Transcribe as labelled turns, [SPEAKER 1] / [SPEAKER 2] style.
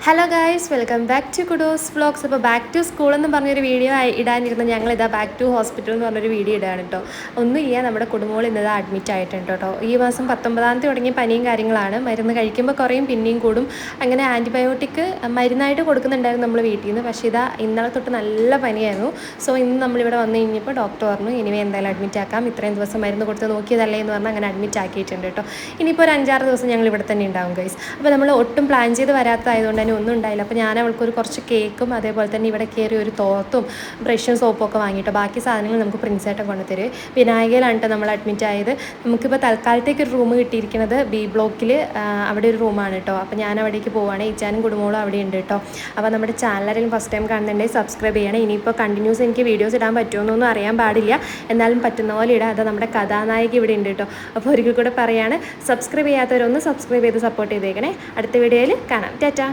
[SPEAKER 1] Hello guys, welcome back to Kudos vlogs. അപ്പോൾ back to school എന്ന് പറഞ്ഞൊരു video ഇടാനിരുന്ന ഞങ്ങളിതാ ബാക്ക് ടു ഹോസ്പിറ്റൽ എന്ന് പറഞ്ഞൊരു വീഡിയോ ഇടാണ് കേട്ടോ. ഒന്നുമില്ല, നമ്മുടെ കുടുംബങ്ങൾ ഇന്നത് അഡ്മിറ്റ് ആയിട്ടുണ്ട് കേട്ടോ. ഈ മാസം 19 തുടങ്ങിയ പനിയും കാര്യങ്ങളാണ്. മരുന്ന് കഴിക്കുമ്പോൾ കുറയും, പിന്നെയും കൂടും. അങ്ങനെ ആൻറ്റിബയോട്ടിക് മരുന്നായിട്ട് കൊടുക്കുന്നുണ്ടായിരുന്നു നമ്മൾ വീട്ടിൽ നിന്ന്. പക്ഷേ ഇതാ ഇന്നലെ തൊട്ട് നല്ല പനിയായിരുന്നു. സോ ഇന്ന് നമ്മളിവിടെ വന്നു കഴിഞ്ഞപ്പോൾ ഡോക്ടർ പറഞ്ഞു ഇനിവേ എന്തായാലും അഡ്മിറ്റ് ആക്കാം, ഇത്രയും ദിവസം മരുന്ന് കൊടുത്ത് നോക്കിയതല്ലേ എന്ന് പറഞ്ഞാൽ അങ്ങനെ അഡ്മിറ്റ് ആക്കിയിട്ടുണ്ട് കേട്ടോ. ഇനിയിപ്പോൾ ഒരു 5-6 ദിവസം ഞങ്ങൾ ഇവിടെ തന്നെ ഉണ്ടാവും ഗൈസ്. അപ്പോൾ നമ്മൾ ഒട്ടും പ്ലാൻ ചെയ്ത് വരാത്തതായതുകൊണ്ട് തന്നെ ഒന്നും ഉണ്ടായില്ല. അപ്പോൾ ഞാൻ അവൾക്കൊരു കുറച്ച് കേക്കും അതേപോലെ തന്നെ ഇവിടെ കയറി ഒരു തോർത്തും ബ്രഷും സോപ്പും ഒക്കെ വാങ്ങിയിട്ട് ബാക്കി സാധനങ്ങൾ നമുക്ക് പ്രിൻസേട്ടൻ കൊണ്ടുതരും. വിനായകയിലാണ് നമ്മൾ അഡ്മിറ്റ് ആയത്. നമുക്കിപ്പോൾ തൽക്കാലത്തേക്ക് ഒരു റൂം കിട്ടിയിരിക്കുന്നത് ബി ബ്ലോക്കിൽ, അവിടെ ഒരു റൂമാണ് കേട്ടോ. അപ്പോൾ ഞാൻ അവിടേക്ക് പോവുകയാണ്. ഇച്ചാനും കുടുംബങ്ങളും അവിടെ ഉണ്ട് കേട്ടോ. അപ്പോൾ നമ്മുടെ ചാനലിൽ ഫസ്റ്റ് ടൈം കാണുന്നുണ്ടെങ്കിൽ സബ്സ്ക്രൈബ് ചെയ്യണം. ഇനിയിപ്പോൾ കണ്ടിന്യൂസ് എനിക്ക് വീഡിയോസ് ഇടാൻ പറ്റുമെന്നൊന്നും അറിയാൻ പാടില്ല, എന്നാലും പറ്റുന്ന പോലെ ഇടാം. അത് നമ്മുടെ കഥാനായിക ഇവിടെ ഉണ്ട് കേട്ടോ. അപ്പോൾ ഒരിക്കൽ കൂടെ പറയാണ്, സബ്സ്ക്രൈബ് ചെയ്യാത്തവരൊന്ന് സബ്സ്ക്രൈബ് ചെയ്ത് സപ്പോർട്ട് ചെയ്തേക്കണേ. അടുത്ത വീഡിയോയിൽ കാണാം. ടാറ്റാ.